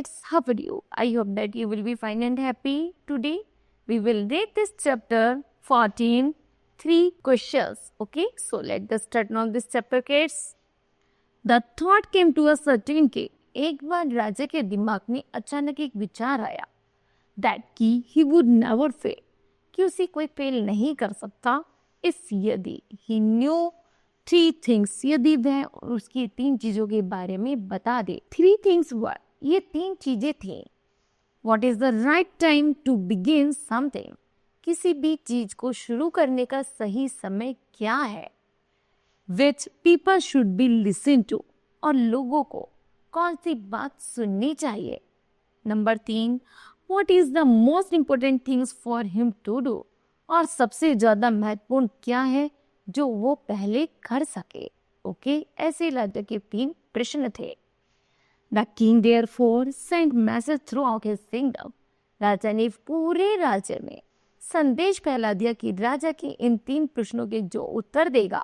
kids, how are you? I hope that you will be fine and happy today. We will read this chapter 14, 3 questions. Okay, so let us start now this chapter, kids. The thought came to a certain king. एक बार राजा के दिमाग में अचानक एक विचार आया that he would never fail, कि उसे कोई फेल नहीं कर सकता if यदि he knew 3 things, यदि वह उसकी 3 चीजों के बारे में बता दे. 3 things were, ये 3 चीजें थी. What is the right time to begin something, किसी भी चीज को शुरू करने का सही समय क्या है. Which people should be listened to, और लोगों को कौन सी बात सुननी चाहिए. Number 3, what is the most important things for him to do, और सबसे ज्यादा महत्वपूर्ण क्या है जो वो पहले कर सके. ओके, ऐसे राजा के 3 प्रश्न थे. The king therefore sent message throughout his kingdom. राजा ने पूरे राज्य में संदेश फैला दिया कि राजा के इन 3 प्रश्नों के जो उत्तर देगा,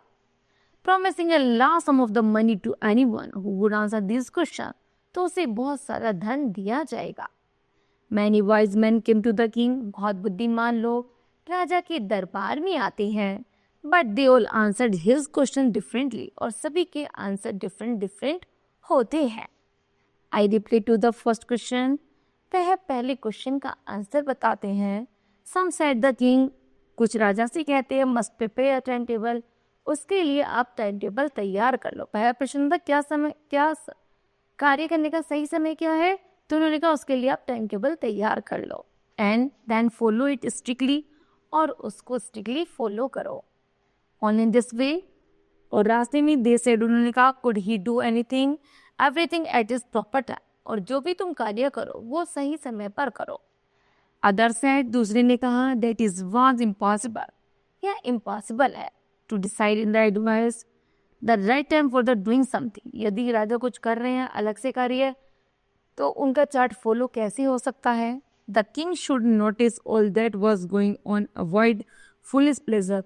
promising a large sum of the money to anyone who would answer these questions, तो उसे बहुत सारा धन दिया जाएगा. Many wise men came to the king. बहुत बुद्धिमान लोग राजा के दरबार में आते हैं. But they all answered his question differently, और सभी के आंसर डिफरेंट होते हैं. I reply to the first question. वह पहले क्वेश्चन का आंसर बताते हैं. Some said the king, कुछ राजा से कहते हैं must prepare a timetable, उसके लिए आप टाइम टेबल तैयार कर लो. पहला प्रश्न था क्या कार्य करने का सही समय क्या है, तो उन्होंने कहा उसके लिए आप टाइम टेबल तैयार कर लो. And then follow it strictly, और उसको स्ट्रिक्टली फॉलो करो. ऑन इन दिस वे, और रास्ते में दे सेड, उन्होंने कहा could he do anything, everything at is proper time, और जो भी तुम कार्य करो वो सही समय पर करो. अदर सेड, दूसरे ने कहा दैट इज वाज इम्पॉसिबल, यह इम्पॉसिबल है. To decide in the advice the right time for the doing something, यदि राजा कुछ कर रहे हैं अलग से कार्य, तो उनका चार्ट फॉलो कैसे हो सकता है. The king should notice all that was going on, avoid foolish pleasure,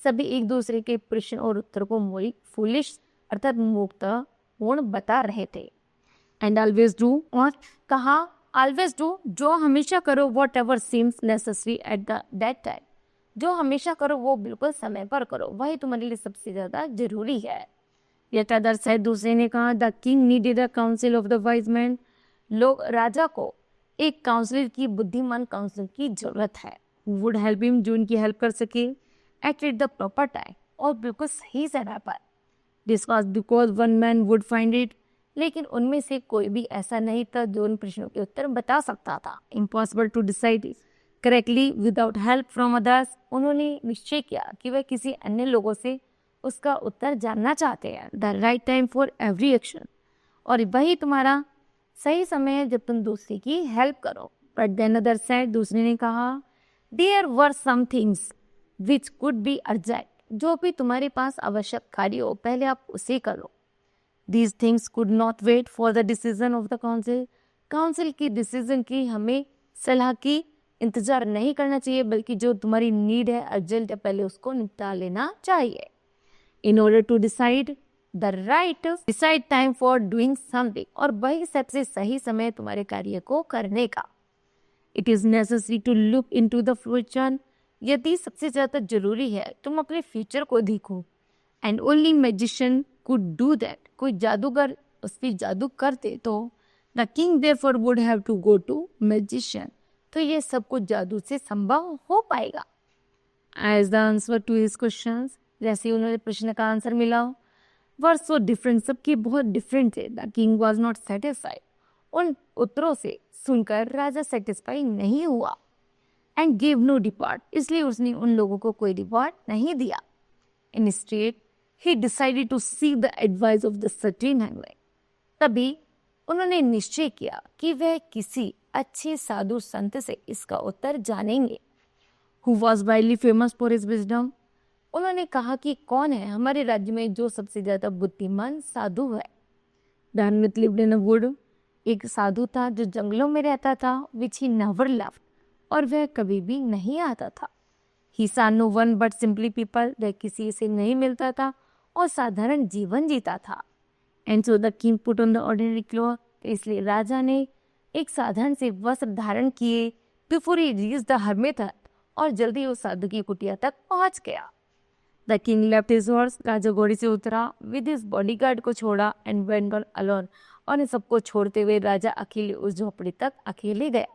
सभी एक दूसरे के प्रश्न और उत्तर को फुलिश अर्थात मूर्खतापूर्ण बता रहे थे. एंड ऑलवेज डू, और कहा ऑलवेज डू, जो हमेशा करो what ever seems necessary at that time, जो हमेशा करो वो बिल्कुल समय पर करो, वही तुम्हारे लिए सबसे ज्यादा जरूरी है. Yet other said, दूसरे ने कहा the king needed a council of the wise man, लोग राजा को एक काउंसिलर की, बुद्धिमान काउंसिलर की जरूरत है. वुड हेल्प हिम, जो उनकी हेल्प कर सके. एट द प्रॉपर टाइम, और बिल्कुल सही समय पर. This was because one man would find it, लेकिन उनमें से कोई भी ऐसा नहीं था जो उन प्रश्नों के उत्तर बता सकता था. Impossible to decide correctly without help from others, उन्होंने निश्चय किया कि वह किसी अन्य लोगों से उसका उत्तर जानना चाहते हैं. The right time for every action, और वही तुम्हारा सही समय है जब तुम दूसरे की हेल्प करो. बट देन अदर साइड, दूसरे ने कहा there were some things which could be urgent, जो भी तुम्हारे पास आवश्यक कार्य हो पहले आप उसे करो. These things could not wait for the decision of the council, council की डिसीजन की हमें सलाह की इंतजार नहीं करना चाहिए, बल्कि जो तुम्हारी नीड है अर्जेंट है पहले उसको निपटा लेना चाहिए. In order to decide the right decide time for doing something, और वही सबसे सही समय तुम्हारे कार्य को करने का. It is necessary to look into the future, यदि सबसे ज़्यादा जरूरी है तुम अपने फ्यूचर को देखो. And only magician could do that, कोई जादूगर उस पर जादू करते तो the king therefore would have to go to magician, तो ये सब कुछ जादू से संभव हो पाएगा. As the answer to his questions, जैसे उन्होंने प्रश्न का आंसर मिला, वर सो डिफरेंट, सबके बहुत डिफरेंट थे. The king was not satisfied, उन उत्तरों से सुनकर राजा सेटिस्फाई नहीं हुआ. एंड गिव नो रिवॉर्ड, इसलिए उसने उन लोगों को कोई रिवॉर्ड नहीं दिया. Instead he decided to seek the advice of the certain हैंगलैंड, तभी उन्होंने निश्चय किया कि वह किसी अच्छे साधु संत से इसका उत्तर जानेंगे. Who was widely famous for his wisdom, उन्होंने कहा कि कौन है हमारे राज्य में जो सबसे ज्यादा बुद्धिमान साधु है. The hermit lived in a wood, एक साधु था जो जंगलों में रहता था. विच ही नेवर लेफ्ट, और वह कभी भी नहीं आता था. ही saw no one but simply people, वह किसी से नहीं मिलता था और साधारण जीवन जीता था. And so the king put on the ordinary cloth, इसलिए राजा ने एक साधारण से वस्त्र धारण किए before he reach the hermit हट, और जल्दी उस साधु की कुटिया तक पहुंच गया। The king left his horse, राजा घोड़े से उतरा, विद हिज बॉडीगार्ड को छोड़ा एंड वेंट ऑन अलोन, और इन सबको छोड़ते हुए राजा अकेले उस झोपड़ी तक अकेले गया।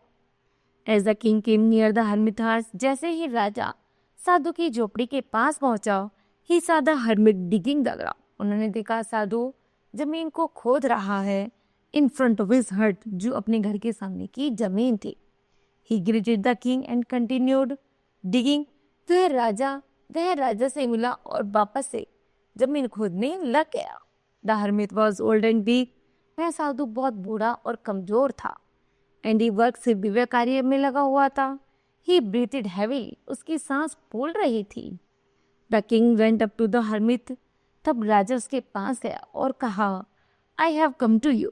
As the king came near the hermit house, जैसे ही राजा साधु की झोपड़ी के पास पहुंचा, ही saw the hermit digging the ground, उन्होंने देखा साधु जमीन को खोद रहा है इन फ्रंट ऑफ हिज हट, जो अपने घर के सामने की जमीन थी। ही greeted the king and continued digging, वह राजा से मिला और वापस से जमीन खोदने लग गया। The hermit was old and weak, वह साधु बहुत बूढ़ा और कमजोर था। एंड ही वर्क से भी वह कार्य में लगा हुआ था। ही ब्रीथेड हैवीली, उसकी सांस फूल रही थी। The king went up to the hermit, तब राजा उसके पास गया और कहा, I have come to you,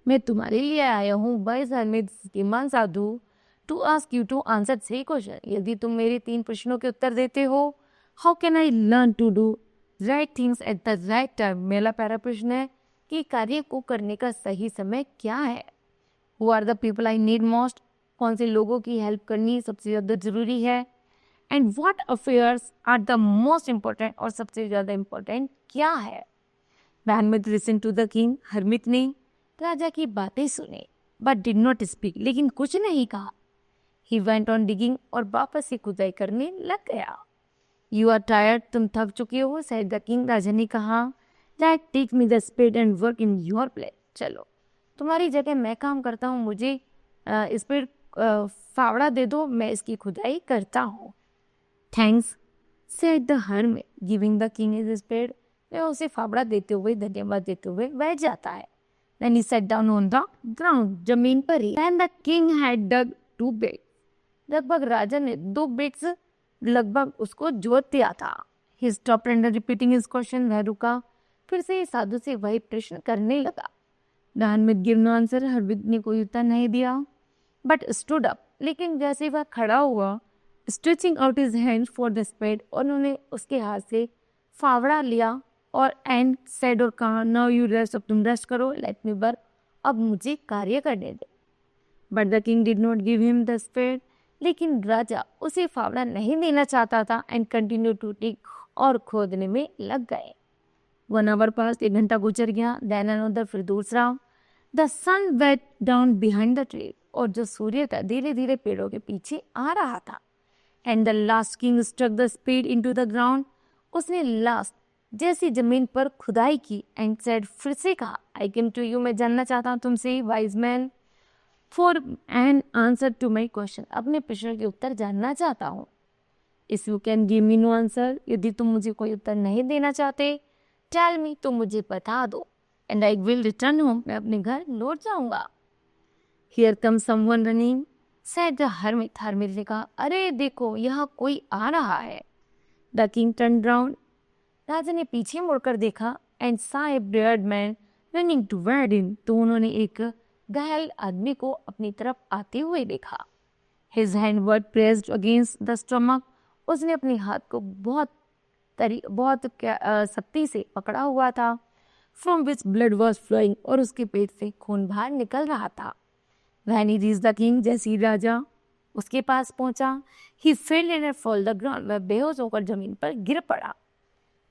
मैं तुम्हारे लिए आया हूँ वाइस हर्मिट श्रीमान साधु, to ask you to answer 3 question, यदि तुम मेरे 3 प्रश्नों के उत्तर देते हो। How can I learn to do right things at the right time, मेरा पहला प्रश्न है कि कार्य को करने का सही समय क्या है। Who are the people I need most, कौन से लोगों की हेल्प करनी सबसे ज़्यादा ज़रूरी है। And what affairs are the most important, और सबसे ज़्यादा इम्पोर्टेंट क्या है। Hermit listen to the king, hermit ने राजा की बातें सुने, बट डिड नॉट स्पीक, लेकिन कुछ नहीं कहा। ही वेंट ऑन डिगिंग, और वापस से खुदाई करने लग गया। यू आर टायर्ड, तुम थक चुके हो, सेड द किंग, राजा ने कहा। That take me the spade and work in your place, चलो तुम्हारी जगह मैं काम करता हूँ, मुझे स्पेड फावड़ा दे दो, मैं इसकी खुदाई करता हूँ। Thanks said the hermit, giving the king his spade, वह उसे फावड़ा देते हुए धन्यवाद देते हुए बैठ जाता है। Then he sat down on the ground, जमीन पर ही। Then the king had dug 2 bits, लगभग राजा ने 2 बिट्स लगभग उसको जोत दिया था। He stopped and repeating his question, वह रुका, फिर से साधु से वही प्रश्न करने लगा। The hermit gave no answer, hermit ने कोई उत्तर नहीं दिया। But stood up, लेकिन जैसे वह खड़ा हुआ, stretching out his hand for the spade, और उन्होंने उसके हाथ से फावड़ा लिया और एंड सेड, और कहा, नाउ यू रेस्ट, अब तुम रेस्ट करो, लेट मी वर्क, अब मुझे कार्य करने दे। But the king did not give him the spade, लेकिन राजा उसे फावड़ा नहीं देना चाहता था। एंड कंटिन्यू टू डिग, और खोदने में लग गए। 1 आवर पास, 1 घंटा गुजर गया। देन अनदर, फिर दूसरा। The sun went down behind the tree, और जो सूर्य था धीरे धीरे पेड़ों के पीछे आ रहा था। And the last king struck the spade into the ground, उसने लास्ट जैसी जमीन पर खुदाई की। एंड सेड, फिर से कहा, आई केम टू यू, मैं जानना चाहता हूँ तुमसे wise man, for an answer to my question, अपने प्रश्न के उत्तर जानना चाहता हूँ। If you can give me no answer, यदि तुम मुझे कोई उत्तर नहीं देना चाहते, टेल मी, तो मुझे बता दो। And I will return home, मैं अपने घर लौट जाऊंगा। Here come someone running, said the hermit, hermit ने कहा, अरे देखो यहाँ कोई आ रहा है। द किंग टर्न राउंड, राजा ने पीछे मुड़कर देखा। And saw a beard man running toward him, तो उन्होंने एक घायल आदमी को अपनी तरफ आते हुए देखा। His hand were pressed against the stomach, उसने अपने हाथ को बहुत सख्ती से पकड़ा हुआ था। From which blood was flowing, और उसके पेट से खून बाहर निकल रहा था। When he reached the king, जैसे ही राजा उसके पास पहुंचा, he fell in a fall the ground, वह बेहोश होकर जमीन पर गिर पड़ा।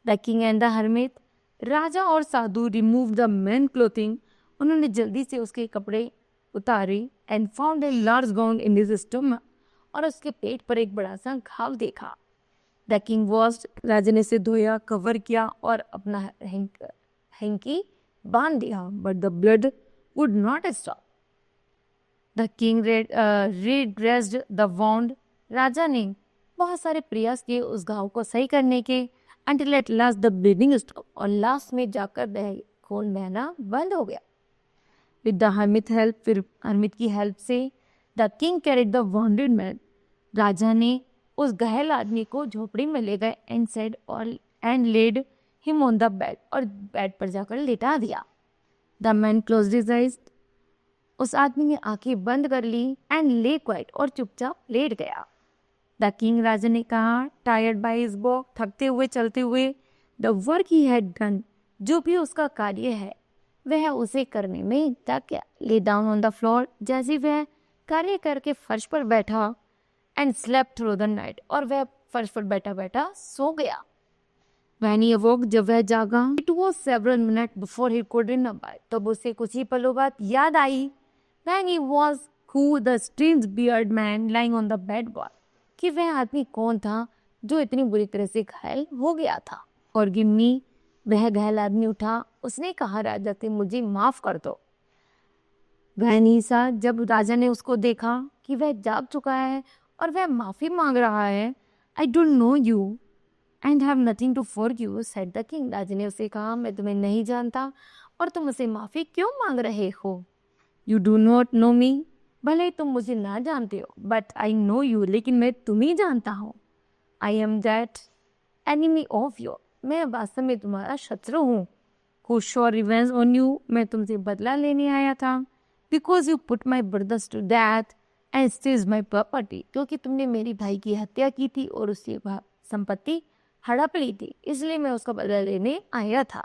The king and the hermit, राजा और साधु रिमूव द मैन क्लोथिंग, उन्होंने जल्दी से उसके कपड़े उतारे। And found a large wound in his stomach, और उसके पेट पर एक बड़ा सा घाव देखा। द किंग वॉश्ड, राजा ने इसे धोया, कवर किया और अपना हैंकी बांध दिया। But the blood would not stop. The king redressed the wound, राजा ने बहुत सारे प्रयास किए उस घाव को सही करने के। Until at last the bleeding stopped, और लास्ट में जाकर खून बहना बंद हो गया। With the hermit help, फिर हर्मिट की हेल्प से, the king carried the wounded man, राजा ने उस घायल आदमी को झोपड़ी में ले गए। And said, and laid him on the bed, और बेड पर जाकर लेटा दिया। The man closed his eyes, उस आदमी ने आंखें बंद कर ली। एंड lay quiet, और चुपचाप लेट गया। द किंग, राजा ने कहा, टायर्ड बाय हिज वॉक, थकते हुए चलते हुए, the work he had done, जो भी उसका कार्य है, वह उसे करने में थक गया। Lay down on the floor, जैसे वह कार्य करके फर्श पर बैठा, and slept through the night, और वह फर्श पर बैठा बैठा सो गया। When he awoke, जब वह जागा, it was several minutes before he could remember, तब उसे कुछ ही पलों बाद याद आई, when he was who the strange bearded man lying on the bed was, कि वह आदमी कौन था जो इतनी बुरी तरह से घायल हो गया था। और गिन्नी, वह घायल आदमी उठा, उसने कहा राजा से मुझे माफ कर दो। वह नीसा, जब राजा ने उसको देखा कि वह जाग चुका है और वह माफी मांग रहा है, I don't know you and have nothing to forgive, said the king. राजा ने उसे कहा, मैं तुम्हें नहीं जानता और तुम मुझसे माफी क्यों मांग रहे हो? You do not know me, भले तुम मुझे ना जानते हो, but I know you, लेकिन मैं तुम्हें जानता हूँ। I am that enemy of you, मैं वास्तव में तुम्हारा शत्रु हूँ। Who swore revenge on you, मैं तुमसे बदला लेने आया था। Because you put my brothers to death and seized my property, क्योंकि तुमने मेरी भाई की हत्या की थी और उसकी संपत्ति हड़प ली थी, इसलिए मैं उसका बदला लेने आया था।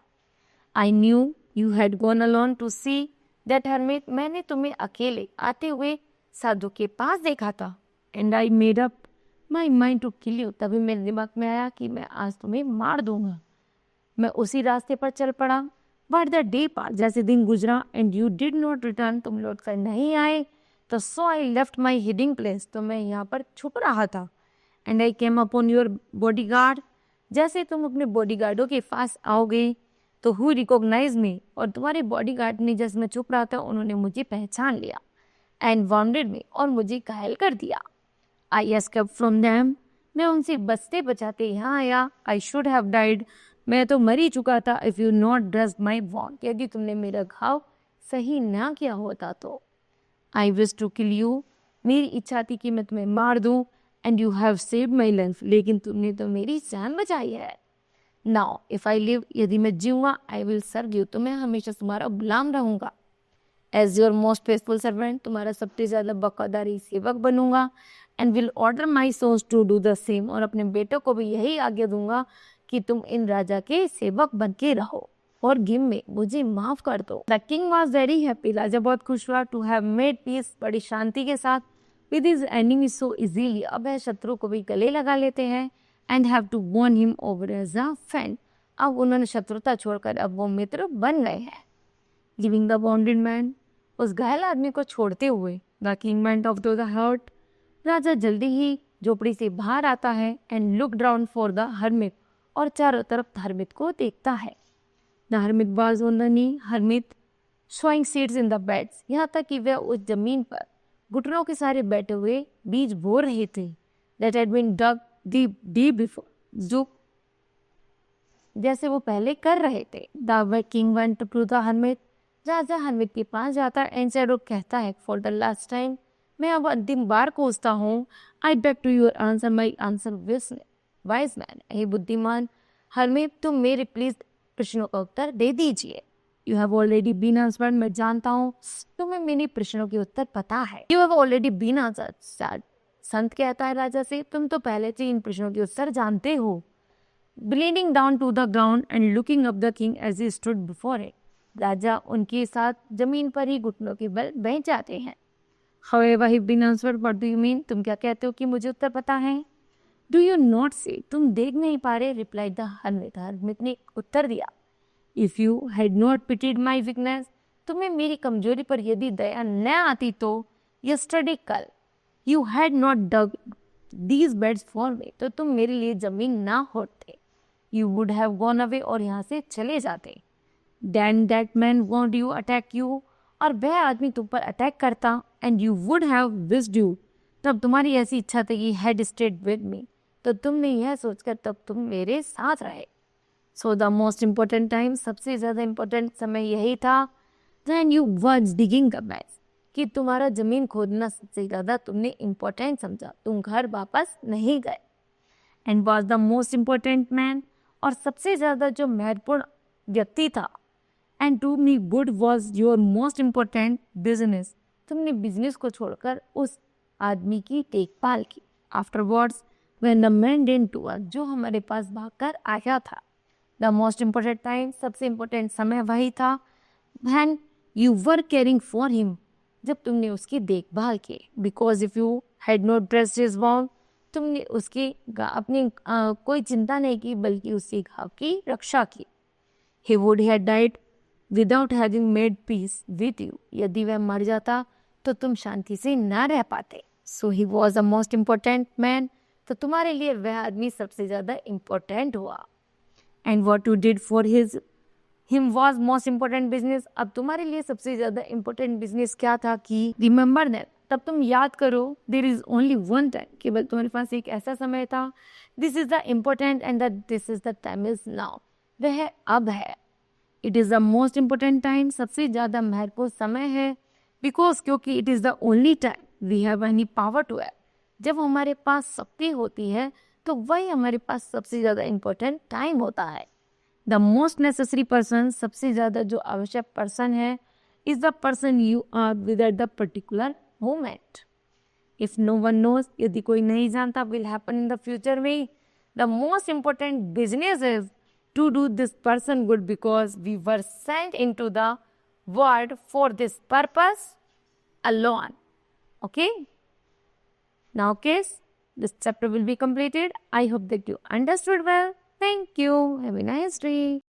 I knew you had gone alone to see that hermit, मैंने तुम्हें अकेले आते हुए साधु के पास देखा था। And I made up my mind to kill you, तभी मेरे दिमाग में आया कि मैं आज तुम्हें मार दूंगा। मैं उसी रास्ते पर चल पड़ा। But the day passed, जैसे दिन गुजरा, and you did not return, तुम लौट कर नहीं आए, तो so I left my hiding place, तो मैं यहाँ पर छुप रहा था। And I came upon your bodyguard, जैसे तुम अपने बॉडीगार्डों के पास आओगे, तो who recognized me, और तुम्हारे बॉडीगार्ड ने, जैसे मैं छुप रहा था, उन्होंने मुझे पहचान लिया। And wounded me, और मुझे घायल कर दिया। I escaped from them, मैं उनसे बचते बचाते यहाँ आया। I should have died, मैं तो मर ही चुका था। If you not dressed my wound, यदि तुमने मेरा घाव सही ना किया होता तो। I wish to kill you, मेरी इच्छा थी कि मैं तुम्हें मार दूं। And you have saved my life, लेकिन तुमने तो मेरी जान बचाई है। Now if I live, यदि मैं जीऊँगा, I will serve you, तो मैं हमेशा तुम्हारा गुलाम रहूँगा। As your most faithful servant, तुम्हारा सबसे ज़्यादा वफादारी सेवक बनूंगा। And will order my sons to do the same, और अपने बेटों को भी यही आज्ञा दूंगा कि तुम इन राजा के सेवक बन के रहो। और गिव में, मुझे माफ कर दो। The king was very happy, राजा बहुत खुश हुआ। टू हैव मेड पीस, बड़ी शांति के साथ। With his enemy so easily, अब वह शत्रु को भी गले लगा लेते हैं। And have to warn him over as a friend, अब उन्होंने शत्रुता छोड़कर अब वो मित्र बन गए हैं। गिविंग द वॉन्डेड मैन, उस घायल आदमी को छोड़ते हुए, the king went off to the hut, राजा जल्दी ही झोपड़ी से बाहर आता है। And look down for the hermit, और चारों तरफ हर्मित को देखता है। The hermit was on the knee, hermit sowing seeds in the beds, यहाँ तक कि वह उस जमीन पर घुटनों के सारे बैठे हुए बीज बो रहे थे। That had been dug deep before, जो जैसे वो पहले कर रहे थे। The king went to the hermit, राजा हर्मित के पास जाता है। एंड सेड, कहता है, फॉर द लास्ट टाइम, मैं अब अंतिम बार कोसता हूँ। I beg to your answer my answer wise man, हे बुद्धिमान हर्मित, तुम मेरे प्लीज प्रश्नों का उत्तर दे दीजिए। You have already been answered, मैं जानता हूँ तुम्हें मेरे प्रश्नों के उत्तर पता है। You have already been answered, संत कहता है राजा से, तुम तो पहले से इन प्रश्नों के उत्तर जानते हो। Bleeding down to the ground and looking up the king as he stood before it, राजा उनके साथ जमीन पर ही घुटनों के बल बैठ जाते हैं। However, he been answered, what do you mean? तुम क्या कहते हो कि मुझे उत्तर पता है? Do you not see? तुम देख नहीं पा रहे? Replied the hermit. hermit ने उत्तर दिया, If you had not pitied my weakness, तुम्हें मेरी कमजोरी पर यदि दया न आती तो, yesterday कल, you had not dug these beds for me, तो तुम मेरे लिए जमीन ना होते। You would have gone away, और यहाँ से चले जाते। Then that man won't you attack you, और वह आदमी तुम पर अटैक करता। And you would have wished you, तब तुम्हारी ऐसी इच्छा थी कि हैड स्टेड विद मी, तो तुमने यह सोचकर तब तुम मेरे साथ रहे। So the most important time, सबसे ज़्यादा इम्पोर्टेंट समय यही था। Then you was digging the best, कि तुम्हारा ज़मीन खोदना सबसे ज़्यादा तुमने इम्पोर्टेंट समझा, तुम घर वापस नहीं गए। And was the most important man, और सबसे ज़्यादा जो महत्वपूर्ण व्यक्ति था। And to me good was your most important business, तुमने बिजनेस को छोड़कर उस आदमी की देखभाल की। Afterwards when the man didn't do us, जो हमारे पास भागकर आया था। द मोस्ट इम्पोर्टेंट टाइम, सबसे इम्पोर्टेंट समय वही था। when you were caring for him, जब तुमने उसकी देखभाल की. Because if you had not dressed his wound, तुमने उसकी अपनी कोई चिंता नहीं की बल्कि उसके घाव की रक्षा की. He would have died without having made peace with you. यदि वह मर जाता तो तुम शांति से ना रह पाते. So he was the most important man. तो तुम्हारे लिए वह आदमी सबसे ज़्यादा important हुआ. And what you did for him was most important business. अब तुम्हारे लिए सबसे ज़्यादा important business क्या था कि remember that. तब तुम याद करो there is only one time. केवल तुम्हारे पास एक ऐसा समय था. This is the important and that this is the time is now. वह अब है. It is the most important time. सबसे ज़्यादा महत्वपूर्ण समय है. Because क्योंकि it is the only time we have any power to act. जब हमारे पास शक्ति होती है तो वही हमारे पास सबसे ज़्यादा इम्पोर्टेंट टाइम होता है. द मोस्ट नेसेसरी पर्सन, सबसे ज़्यादा जो आवश्यक पर्सन है, is the person you are with at the particular moment. If no one knows, यदि कोई नहीं जानता will happen in the future में, the most important business is to do this person good because we were sent in to the world for this purpose alone. Okay? Now, kids, this chapter will be completed. I hope that you understood well. Thank you. Have a nice day.